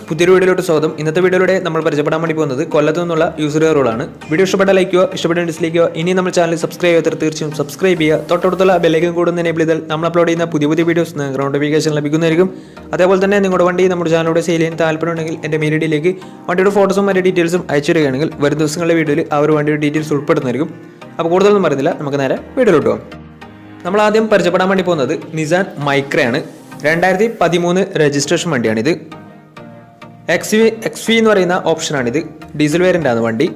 പുതിയൊരു വീഡിയോയിലോട്ട് സ്വാഗതം. ഇന്നത്തെ വീഡിയോയിലൂടെ നമ്മൾ പരിചയപ്പെടാൻ വേണ്ടി പോകുന്നത് കൊല്ലത്തു നിന്നുള്ള യൂസർ റോളാണ്. വീഡിയോ ഇഷ്ടപ്പെട്ട ലൈക്ക് ചെയ്യുക, ഇഷ്ടപ്പെട്ട ഡിസ്ലൈക്ക് ചെയ്യുക. ഇനി നമ്മൾ ചാനൽ സബ്സ്ക്രൈബ് ചെയ്യാത്ത തീർച്ചയായും സബ്സ്ക്രൈബ് ചെയ്യുക. തൊട്ടടുത്തുള്ള ബെല്ലൈക്കൻ കൂടുന്ന എനേബിൾ ചെയ്താൽ നമ്മൾ അപ്ലോഡ് ചെയ്യുന്ന പുതിയ വീഡിയോസ് നോട്ടിഫിക്കേഷൻ ലഭിക്കുന്നതായിരിക്കും. അതേപോലെ തന്നെ നിങ്ങളുടെ വണ്ടി നമ്മുടെ ചാനലിലൂടെ സെയിൽ ചെയ്യാൻ താല്പര്യമുണ്ടെങ്കിൽ എൻ്റെ മെയിൽ ഐഡിയിലേക്ക് വണ്ടിയുടെ ഫോട്ടോസും മറ്റു ഡീറ്റെയിൽസും അയച്ചു തരികയാണെങ്കിൽ വരും ദിവസങ്ങളിലെ വീഡിയോയിൽ ആ ഒരു വണ്ടിയുടെ ഡീറ്റെയിൽസ് ഉൾപ്പെടുന്നതായിരിക്കും. അപ്പോൾ കൂടുതലൊന്നും പറയുന്നില്ല, നമുക്ക് നേരെ വീഡിയോയിലോട്ട് പോകാം. നമ്മൾ ആദ്യം പരിചയപ്പെടാൻ വേണ്ടി പോകുന്നത് നിസാൻ മൈക്രയാണ്. 2013 രജിസ്ട്രേഷൻ വണ്ടിയാണിത്. XV എന്ന് പറയുന്ന ഓപ്ഷനാണിത്. ഡീസൽ വേരിയൻ്റ് ആണ് വണ്ടി.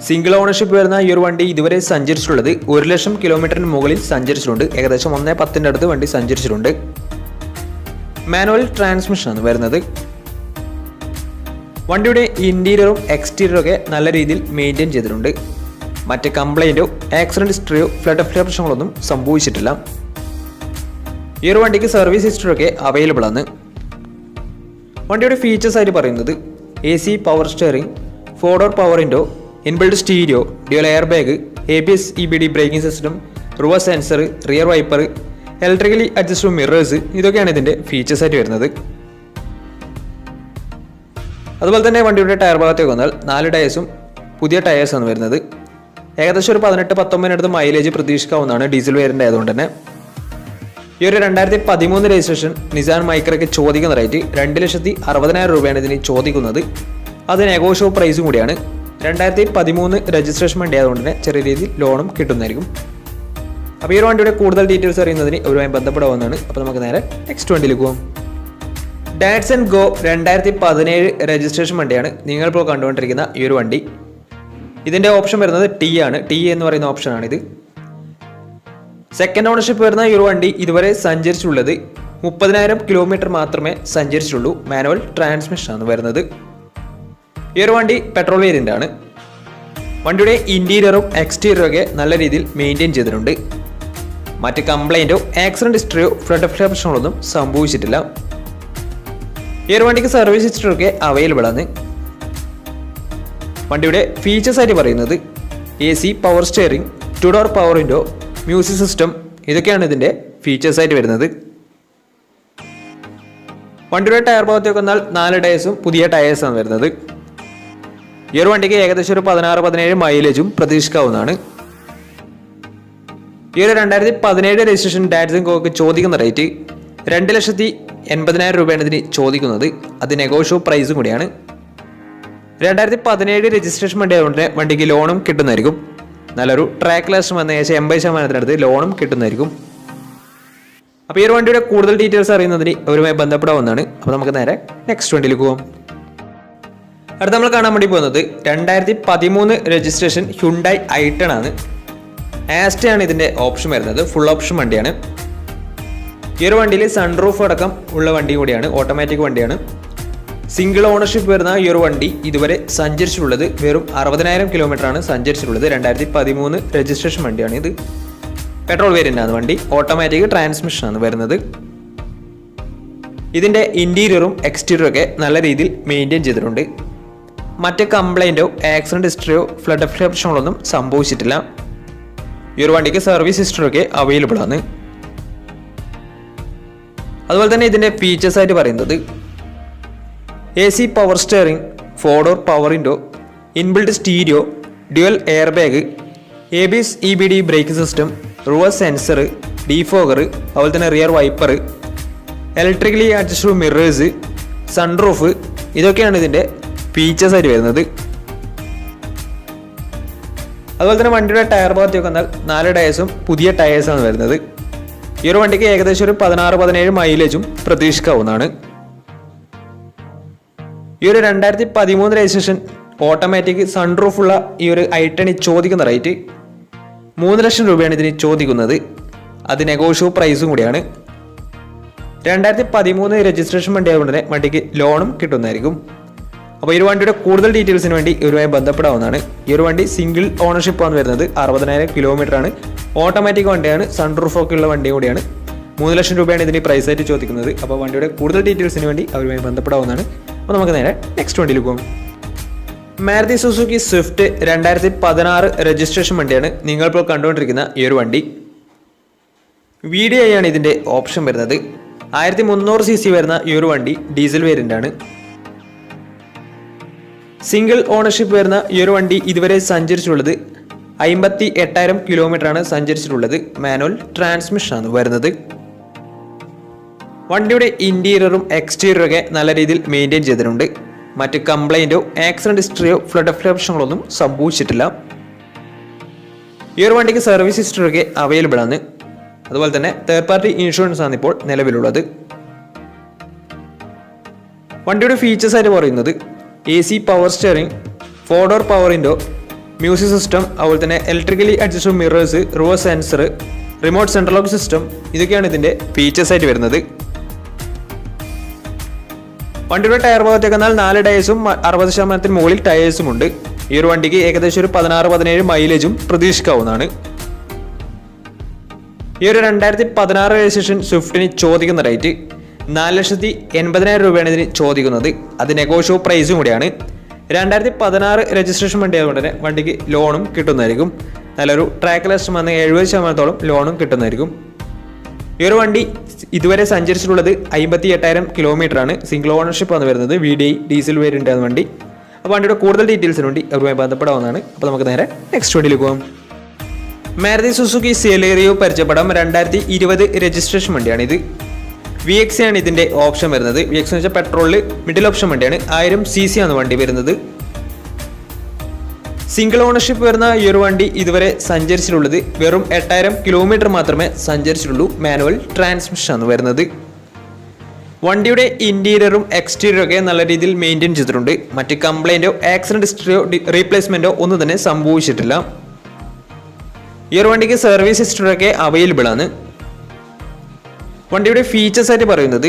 സിംഗിൾ ഓണർഷിപ്പ് വരുന്ന ഈ ഒരു വണ്ടി ഇതുവരെ സഞ്ചരിച്ചിട്ടുള്ളത് 1,00,000 കിലോമീറ്ററിന് മുകളിൽ സഞ്ചരിച്ചിട്ടുണ്ട്. ഏകദേശം 1.10 അടുത്ത് വണ്ടി സഞ്ചരിച്ചിട്ടുണ്ട്. മാനുവൽ ട്രാൻസ്മിഷനാണ് വരുന്നത്. വണ്ടിയുടെ ഇൻറ്റീരിയറും എക്സ്റ്റീരിയറും ഒക്കെ നല്ല രീതിയിൽ മെയിൻറ്റെയിൻ ചെയ്തിട്ടുണ്ട്. മറ്റ് കംപ്ലൈൻറ്റോ ആക്സിഡൻറ്റ് ഹിസ്റ്ററിയോ ഫ്ലഡ് പ്രശ്നങ്ങളൊന്നും സംഭവിച്ചിട്ടില്ല. ഈ ഒരു വണ്ടിക്ക് സർവീസ് ഹിസ്റ്ററി ഒക്കെ അവൈലബിൾ ആണ്. വണ്ടിയുടെ ഫീച്ചേഴ്സ് ആയിട്ട് പറയുന്നത് AC power steering, 4-door power window, inbuilt stereo, dual air bag, ABS EBD braking system, reverse sensor, rear wiper, electrically adjustable mirrors, ഇതൊക്കെയാണ് ഇതിൻ്റെ ഫീച്ചേഴ്സ് ആയിട്ട് വരുന്നത്. അതുപോലെ തന്നെ വണ്ടിയുടെ ടയർ ഭാഗത്തേക്ക് വന്നാൽ 4 ടയേഴ്സും പുതിയ ടയേഴ്സാണ് വരുന്നത്. ഏകദേശം ഒരു 18-19 അടുത്ത് മൈലേജ് പ്രതീക്ഷിക്കാവുന്നതാണ് ഡീസൽ വേരിയൻ്റ് ആയതുകൊണ്ട് തന്നെ. ഈ ഒരു 2013 രജിസ്ട്രേഷൻ നിസാൻ മൈക്രയ്ക്ക് ചോദിക്കുന്ന റേറ്റ് 2,60,000 രൂപയാണ് ഇതിന് ചോദിക്കുന്നത്. അത് നെഗോഷ്യബിൾ പ്രൈസും കൂടിയാണ്. 2013 രജിസ്ട്രേഷൻ വണ്ടി ആയതുകൊണ്ട് തന്നെ ചെറിയ രീതിയിൽ ലോണും കിട്ടുന്നതായിരിക്കും. അപ്പോൾ ഈ ഒരു വണ്ടിയുടെ കൂടുതൽ ഡീറ്റെയിൽസ് അറിയുന്നതിന് ഇവരുമായി ബന്ധപ്പെടാവുന്നതാണ്. അപ്പോൾ നമുക്ക് നേരെ നെക്സ്റ്റ് വണ്ടിയിലേക്ക് പോകാം. ഡാറ്റ്സൺ ഗോ 2017 രജിസ്ട്രേഷൻ വണ്ടിയാണ് നിങ്ങളിപ്പോൾ കണ്ടുകൊണ്ടിരിക്കുന്ന ഈ ഒരു വണ്ടി. ഇതിൻ്റെ ഓപ്ഷൻ വരുന്നത് T ആണ്. T എന്ന് പറയുന്ന ഓപ്ഷനാണിത്. സെക്കൻഡ് ഓണർഷിപ്പ് വരുന്ന ഈ ഒരു വണ്ടി ഇതുവരെ സഞ്ചരിച്ചിട്ടുള്ളത് 30,000 കിലോമീറ്റർ മാത്രമേ സഞ്ചരിച്ചിട്ടുള്ളൂ. മാനുവൽ ട്രാൻസ്മിഷൻ ആണ് വരുന്നത്. ഈ ഒരു വണ്ടി പെട്രോൾ വേരിയൻ്റ് ആണ്. വണ്ടിയുടെ ഇൻറ്റീരിയറും എക്സ്റ്റീരിയറും ഒക്കെ നല്ല രീതിയിൽ മെയിൻറ്റെയിൻ ചെയ്തിട്ടുണ്ട്. മറ്റ് കംപ്ലൈൻറ്റോ ആക്സിഡൻറ്റ് ഹിസ്റ്ററിയോ ഫ്ലഡ് പ്രശ്നങ്ങളൊന്നും സംഭവിച്ചിട്ടില്ല. ഈ ഒരു വണ്ടിക്ക് സർവീസ് ഹിസ്റ്ററി ഒക്കെ അവൈലബിൾ ആണ്. വണ്ടിയുടെ ഫീച്ചേഴ്സ് ആയിട്ട് പറയുന്നത് AC power steering, 2-door power window, music system, ഇതൊക്കെയാണ് ഇതിൻ്റെ ഫീച്ചേഴ്സ് ആയിട്ട് വരുന്നത്. വണ്ടിയുടെ ടയർ ഭാഗത്തേക്ക് വന്നാൽ 4 ടയേഴ്സും പുതിയ ടയേഴ്സാണ് വരുന്നത്. ഈ ഒരു വണ്ടിക്ക് ഏകദേശം ഒരു 16-17 മൈലേജും പ്രതീക്ഷിക്കാവുന്നതാണ്. ഈ ഒരു 2017 രജിസ്ട്രേഷൻ ഡാറ്റ്സൺ ഗോക്ക് ചോദിക്കുന്ന റേറ്റ് 2,80,000 രൂപയാണ് ഇതിന് ചോദിക്കുന്നത്. അത് നെഗോഷ്യബിൾ പ്രൈസും കൂടിയാണ്. 2017 രജിസ്ട്രേഷൻ വണ്ടി ആയതുകൊണ്ട് വണ്ടിക്ക് ലോണും കിട്ടുന്നതായിരിക്കും. നല്ലൊരു ട്രാക്ക് ലാസ്റ്റ് വന്ന ഏകദേശം 80% ലോണും കിട്ടുന്നതായിരിക്കും. അപ്പോൾ ഈ ഒരു വണ്ടിയുടെ കൂടുതൽ ഡീറ്റെയിൽസ് അറിയുന്നതിന് അവരുമായി ബന്ധപ്പെടാവുന്നതാണ്. അപ്പോൾ നമുക്ക് നേരെ നെക്സ്റ്റ് വണ്ടിയിലേക്ക് പോകാം. അടുത്ത നമ്മൾ കാണാൻ വേണ്ടി പോകുന്നത് 2013 രജിസ്ട്രേഷൻ ഹ്യുണ്ടായി i10 ആണ്. ആസ്റ്റയാണ് ഇതിൻ്റെ ഓപ്ഷൻ വരുന്നത്. ഫുൾ ഓപ്ഷൻ വണ്ടിയാണ്. ഈ ഒരു വണ്ടിയിൽ സൺറൂഫ് അടക്കം ഉള്ള വണ്ടി കൂടിയാണ്. ഓട്ടോമാറ്റിക് വണ്ടിയാണ്. സിംഗിൾ ഓണർഷിപ്പ് വരുന്ന ഈ ഒരു വണ്ടി ഇതുവരെ സഞ്ചരിച്ചിട്ടുള്ളത് വെറും 60,000 കിലോമീറ്റർ ആണ് സഞ്ചരിച്ചിട്ടുള്ളത്. 2013 രജിസ്ട്രേഷൻ വണ്ടിയാണ് ഇത്. പെട്രോൾ വേരിയൻ്റ് ആണ് വണ്ടി. ഓട്ടോമാറ്റിക് ട്രാൻസ്മിഷൻ ആണ് വരുന്നത്. ഇതിൻ്റെ ഇൻറ്റീരിയറും എക്സ്റ്റീരിയറും ഒക്കെ നല്ല രീതിയിൽ മെയിൻറ്റെയിൻ ചെയ്തിട്ടുണ്ട്. മറ്റ് കംപ്ലൈൻറ്റോ ആക്സിഡൻറ്റ് ഹിസ്റ്ററിയോ ഫ്ലഡ് പ്രശ്നങ്ങളൊന്നും സംഭവിച്ചിട്ടില്ല. ഈ ഒരു വണ്ടിക്ക് സർവീസ് ഹിസ്റ്ററി ഒക്കെ അവൈലബിൾ ആണ്. അതുപോലെ തന്നെ ഇതിൻ്റെ ഫീച്ചേഴ്സ് ആയിട്ട് പറയുന്നത് AC power steering, 4-door power window, inbuilt stereo, dual air bag, ABS EBD braking system, reverse sensor, defogger, അതുപോലെ തന്നെ rear wiper, electrically adjustable mirrors, sunroof, ഇതൊക്കെയാണ് ഇതിൻ്റെ ഫീച്ചേഴ്സ് ആയിട്ട് വരുന്നത്. അതുപോലെ തന്നെ വണ്ടിയുടെ ടയർ ഭാഗത്തേക്ക് വന്നാൽ 4 ടയേഴ്സും പുതിയ ടയേഴ്സാണ് വരുന്നത്. ഈ ഒരു വണ്ടിക്ക് ഏകദേശം ഒരു 16-17 മൈലേജും പ്രതീക്ഷിക്കാവുന്നതാണ്. ഈ ഒരു 2013 രജിസ്ട്രേഷൻ ഓട്ടോമാറ്റിക് സൺറൂഫുള്ള ഈ ഒരു i10 ചോദിക്കുന്ന റേറ്റ് 3,00,000 രൂപയാണ് ഇതിന് ചോദിക്കുന്നത്. അത് നെഗോഷ്യബിൾ പ്രൈസും കൂടിയാണ്. 2013 രജിസ്ട്രേഷൻ വണ്ടി ആയതുകൊണ്ട് തന്നെ വണ്ടിക്ക് ലോണും കിട്ടുന്നതായിരിക്കും. അപ്പോൾ ഈ ഒരു വണ്ടിയുടെ കൂടുതൽ ഡീറ്റെയിൽസിന് വേണ്ടി ഇവരുമായി ബന്ധപ്പെടാവുന്നതാണ്. ഈ ഒരു വണ്ടി സിംഗിൾ ഓണർഷിപ്പ് ആണ് വരുന്നത്. 60,000 കിലോമീറ്റർ ആണ്. ഓട്ടോമാറ്റിക് വണ്ടിയാണ്. സൺറൂഫൊക്കെ ഉള്ള വണ്ടി കൂടിയാണ്. 3,00,000 രൂപയാണ് ഇതിന് പ്രൈസ് ആയിട്ട് ചോദിക്കുന്നത്. അപ്പോൾ വണ്ടിയുടെ കൂടുതൽ ഡീറ്റെയിൽസിന് വേണ്ടി അവരുമായി ബന്ധപ്പെടാവുന്നതാണ്. അപ്പോൾ നമുക്ക് നേരെ നെക്സ്റ്റ് വണ്ടിയിൽ പോകും. മാരുതി സുസുക്കി സ്വിഫ്റ്റ് 2016 രജിസ്ട്രേഷൻ വണ്ടിയാണ് നിങ്ങളിപ്പോൾ കണ്ടുകൊണ്ടിരിക്കുന്ന ഈ ഒരു വണ്ടി. VDI ആണ് ഇതിൻ്റെ ഓപ്ഷൻ വരുന്നത്. 1300 cc വരുന്ന ഈ ഒരു വണ്ടി ഡീസൽ വേരിയൻ്റ് ആണ്. സിംഗിൾ ഓണർഷിപ്പ് വരുന്ന ഈ ഒരു വണ്ടി ഇതുവരെ സഞ്ചരിച്ചിട്ടുള്ളത് 58,000 കിലോമീറ്ററാണ് സഞ്ചരിച്ചിട്ടുള്ളത്. മാനുവൽ ട്രാൻസ്മിഷനാണ് വരുന്നത്. വണ്ടിയുടെ ഇൻറ്റീരിയറും എക്സ്റ്റീരിയറും ഒക്കെ നല്ല രീതിയിൽ മെയിൻറ്റെയിൻ ചെയ്തിട്ടുണ്ട്. മറ്റ് കംപ്ലൈൻറ്റോ ആക്സിഡൻറ്റ് ഹിസ്റ്ററിയോ ഫ്ലഡ് പ്രശ്നങ്ങളൊന്നും സംഭവിച്ചിട്ടില്ല. ഈ ഒരു വണ്ടിക്ക് സർവീസ് ഹിസ്റ്ററിയൊക്കെ അവൈലബിൾ ആണ്. അതുപോലെ തന്നെ തേർഡ് പാർട്ടി ഇൻഷുറൻസ് ആണ് ഇപ്പോൾ നിലവിലുള്ളത്. വണ്ടിയുടെ ഫീച്ചേഴ്സ് ആയിട്ട് പറയുന്നത് AC power steering, 4-door power window, music system, അതുപോലെ തന്നെ electrically adjustable mirrors, reverse sensor, remote central lock system, ഇതൊക്കെയാണ് ഇതിൻ്റെ ഫീച്ചേഴ്സ് ആയിട്ട് വരുന്നത്. വണ്ടിയുടെ ടയർ ഭാഗത്തേക്ക് എന്നാൽ 4 ടയേഴ്സും 60% മുകളിൽ ടയേഴ്സും ഉണ്ട്. ഈ ഒരു വണ്ടിക്ക് ഏകദേശം ഒരു 16-17 മൈലേജും പ്രതീക്ഷിക്കാവുന്നതാണ്. ഈ ഒരു 2016 രജിസ്ട്രേഷൻ സ്വിഫ്റ്റിന് ചോദിക്കുന്ന റേറ്റ് 4,80,000 രൂപയാണ് ഇതിന് ചോദിക്കുന്നത്. അത് നെഗോഷ്യബിൾ പ്രൈസും കൂടിയാണ്. 2016 രജിസ്ട്രേഷൻ വണ്ടി ആയതുകൊണ്ട് തന്നെ വണ്ടിക്ക് ലോണും കിട്ടുന്നതായിരിക്കും. നല്ലൊരു ട്രാക്ക് ലെസ് വന്ന് 70% ലോണും കിട്ടുന്നതായിരിക്കും. ഈ ഒരു വണ്ടി ഇതുവരെ സഞ്ചരിച്ചിട്ടുള്ളത് 58,000 കിലോമീറ്ററാണ്. സിംഗിൾ ഓണർഷിപ്പ് ആണ് വരുന്നത്. VDI ഡീസൽ വേരിയൻ്റ് ആണ് വണ്ടി. അപ്പോൾ വണ്ടിയുടെ കൂടുതൽ ഡീറ്റെയിൽസിന് വേണ്ടി അവരുമായി ബന്ധപ്പെടാവുന്നതാണ്. അപ്പോൾ നമുക്ക് നേരെ നെക്സ്റ്റ് വണ്ടിയിലേക്ക് പോകാം. മാരുതി സുസുക്കി സെലേറിയോ പരിചയപ്പെടാം. 2020 രജിസ്ട്രേഷൻ വണ്ടിയാണ് ഇത്. VX ആണ് ഇതിൻ്റെ ഓപ്ഷൻ വരുന്നത്. VX എന്ന് വെച്ചാൽ പെട്രോളിൽ മിഡിൽ ഓപ്ഷൻ വണ്ടിയാണ്. 1000 cc ആണ് വണ്ടി വരുന്നത്. സിംഗിൾ ഓണർഷിപ്പ് വരുന്ന ഈ ഒരു വണ്ടി ഇതുവരെ സഞ്ചരിച്ചിട്ടുള്ളത് വെറും 8,000 കിലോമീറ്റർ മാത്രമേ സഞ്ചരിച്ചിട്ടുള്ളൂ. മാനുവൽ ട്രാൻസ്മിഷൻ ആണ് വരുന്നത്. വണ്ടിയുടെ ഇൻറ്റീരിയറും എക്സ്റ്റീരിയറും ഒക്കെ നല്ല രീതിയിൽ മെയിൻറ്റെയിൻ ചെയ്തിട്ടുണ്ട്. മറ്റ് കംപ്ലൈൻറ്റോ ആക്സിഡൻറ്റ് ഹിസ്റ്ററിയോ റീപ്ലേസ്മെൻറ്റോ ഒന്നും തന്നെ സംഭവിച്ചിട്ടില്ല. ഈ ഒരു വണ്ടിക്ക് സർവീസ് ഹിസ്റ്ററിയൊക്കെ അവൈലബിൾ ആണ്. വണ്ടിയുടെ ഫീച്ചേഴ്സ് ആയിട്ട് പറയുന്നത്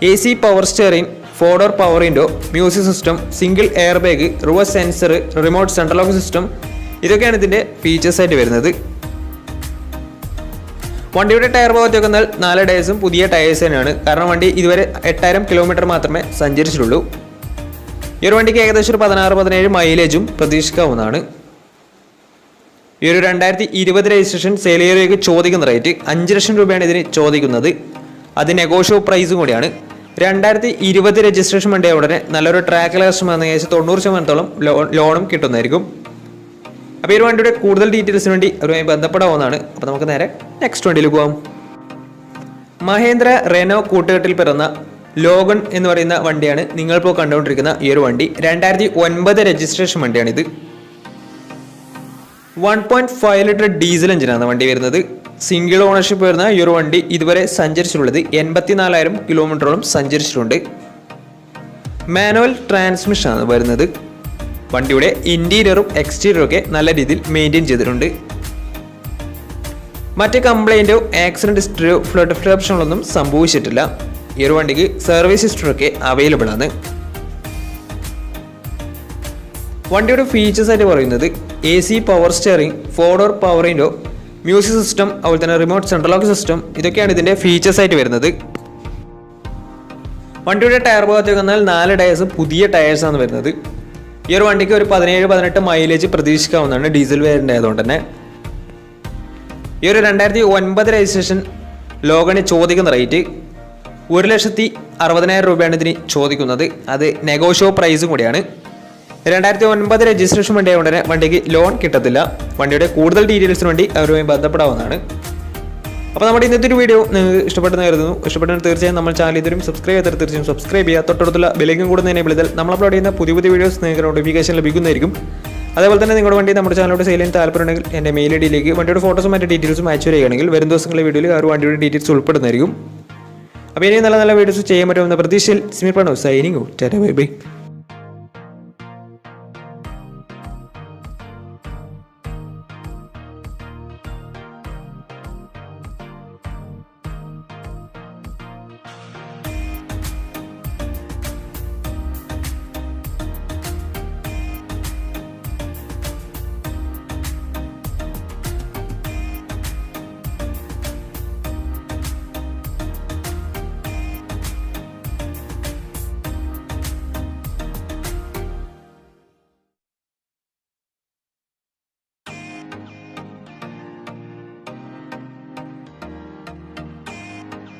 AC power steering, 4-door power window, music system, single air bag, reverse sensor, remote central lock system, ഇതൊക്കെയാണ് ഇതിൻ്റെ ഫീച്ചേഴ്സ് ആയിട്ട് വരുന്നത്. വണ്ടിയുടെ ടയർ ഭാഗത്തേക്ക് വന്നാൽ 4 ടയേഴ്സും പുതിയ ടയേഴ്സ് തന്നെയാണ്. കാരണം വണ്ടി ഇതുവരെ 8,000 കിലോമീറ്റർ മാത്രമേ സഞ്ചരിച്ചിട്ടുള്ളൂ. ഈ ഒരു വണ്ടിക്ക് ഏകദേശം ഒരു 16-17 മൈലേജും പ്രതീക്ഷിക്കാവുന്നതാണ്. ഈ ഒരു 2020 രജിസ്ട്രേഷൻ സെലേറിയോയ്ക്ക് ചോദിക്കുന്ന റേറ്റ് 5 ലക്ഷം രൂപയാണ് ഇതിന് ചോദിക്കുന്നത്. അത് നെഗോഷ്യബിൾ പ്രൈസും കൂടിയാണ്. 2020 രജിസ്ട്രേഷൻ വണ്ടിയായ ഉടനെ നല്ലൊരു ട്രാക്ക് ലാസ്റ്റ് വന്ന ഏകദേശം 90% ലോണും കിട്ടുന്നതായിരിക്കും. അപ്പോൾ ഈ ഒരു വണ്ടിയുടെ കൂടുതൽ ഡീറ്റെയിൽസിന് വേണ്ടി അവരുമായി ബന്ധപ്പെടാവുന്നതാണ്. അപ്പോൾ നമുക്ക് നേരെ നെക്സ്റ്റ് വണ്ടിയിൽ പോകാം. മഹേന്ദ്ര റെനോ കൂട്ടുകെട്ടിൽ പിറന്ന ലോഗൺ എന്ന് പറയുന്ന വണ്ടിയാണ് നിങ്ങളിപ്പോൾ കണ്ടുകൊണ്ടിരിക്കുന്ന ഈ ഒരു വണ്ടി. 2009 രജിസ്ട്രേഷൻ വണ്ടിയാണിത്. 1.5 ലിറ്റർ ഡീസൽ എഞ്ചിനാണ് വണ്ടി വരുന്നത്. സിംഗിൾ ഓണർഷിപ്പ് വരുന്ന ഈ ഒരു വണ്ടി ഇതുവരെ സഞ്ചരിച്ചിട്ടുള്ളത് 84,000 കിലോമീറ്ററോളം സഞ്ചരിച്ചിട്ടുണ്ട്. മാനുവൽ ട്രാൻസ്മിഷനാണ് വരുന്നത്. വണ്ടിയുടെ ഇൻറ്റീരിയറും എക്സ്റ്റീരിയറും ഒക്കെ നല്ല രീതിയിൽ മെയിൻറ്റെയിൻ ചെയ്തിട്ടുണ്ട്. മറ്റ് കംപ്ലൈൻറ്റോ ആക്സിഡൻറ്റ് ഹിസ്റ്ററിയോ ഫ്ലഡ് പ്രശ്നങ്ങളൊന്നും സംഭവിച്ചിട്ടില്ല. ഈ ഒരു വണ്ടിക്ക് സർവീസ് ഹിസ്റ്ററിയൊക്കെ അവൈലബിൾ ആണ്. വണ്ടിയുടെ ഫീച്ചേഴ്സ് ആയിട്ട് പറയുന്നത് AC power steering, 4-door power window, music system, അതുപോലെ തന്നെ റിമോട്ട് സെൻട്രൽ ലോക്ക് സിസ്റ്റം, ഇതൊക്കെയാണ് ഇതിൻ്റെ ഫീച്ചേഴ്സ് ആയിട്ട് വരുന്നത്. വണ്ടിയുടെ ടയർ ഭാഗത്തേക്ക് വന്നാൽ 4 ടയേഴ്സ് പുതിയ ടയേഴ്സാണ് വരുന്നത്. ഈ ഒരു വണ്ടിക്ക് ഒരു 17-18 മൈലേജ് പ്രതീക്ഷിക്കാവുന്നതാണ് ഡീസൽ വേരിയൻ്റ് ആയതുകൊണ്ട് തന്നെ. ഈ ഒരു 2009 രജിസ്ട്രേഷൻ ലോഗണിന് ചോദിക്കുന്ന റേറ്റ് 1,60,000 രൂപയാണ് ഇതിന് ചോദിക്കുന്നത്. അത് നെഗോഷ്യബിൾ പ്രൈസും കൂടിയാണ്. 2009 രജിസ്ട്രേഷൻ വണ്ടി ആയതുകൊണ്ട് തന്നെ വണ്ടിക്ക് ലോൺ കിട്ടത്തില്ല. വണ്ടിയുടെ കൂടുതൽ ഡീറ്റെയിൽസിന് വേണ്ടി അവരുമായി ബന്ധപ്പെടാവുന്നതാണ്. അപ്പോൾ നമ്മുടെ ഇന്നത്തെ ഒരു വീഡിയോ നിങ്ങൾക്ക് ഇഷ്ടപ്പെട്ടെന്ന് കരുതുന്നു. ഇഷ്ടപ്പെട്ടെന്ന് തീർച്ചയായും നമ്മൾ ചാനൽ ഇതുവരും സബ്സ്ക്രൈബ് ചെയ്താൽ തീർച്ചയായും സബ്സ്ക്രൈബ് ചെയ്യുക. തൊട്ടടുത്തുള്ള ബെല്ലിക്കും കൂടെ എനേബിൾ ചെയ്താൽ നമ്മൾ അപ്ലോഡ് ചെയ്യുന്ന പുതിയ വീഡിയോസ് നിങ്ങൾക്ക് നോട്ടിഫിക്കേഷൻ ലഭിക്കുന്നതായിരിക്കും. അതേപോലെ തന്നെ നിങ്ങളുടെ വണ്ടി നമ്മുടെ ചാനലോട് സെയിൽ ചെയ്യാൻ താല്പര്യമുണ്ടെങ്കിൽ എൻ്റെ മെയിൽ ഐഡിയിലേക്ക് വണ്ടിയുടെ ഫോട്ടോസും മറ്റു ഡീറ്റെയിൽസും അയച്ചു വരികയാണെങ്കിൽ വരും ദിവസങ്ങളിലെ വീഡിയോയിൽ ആ ഒരു വണ്ടിയുടെ ഡീറ്റെയിൽസ് ഉൾപ്പെടുന്നതായിരിക്കും. അപ്പോൾ ഇനി നല്ല വീഡിയോസ് ചെയ്യാൻ പറ്റുമെന്ന പ്രതീക്ഷയിൽ സ്മിർ പണോ സൈനിങ്. Bye bye.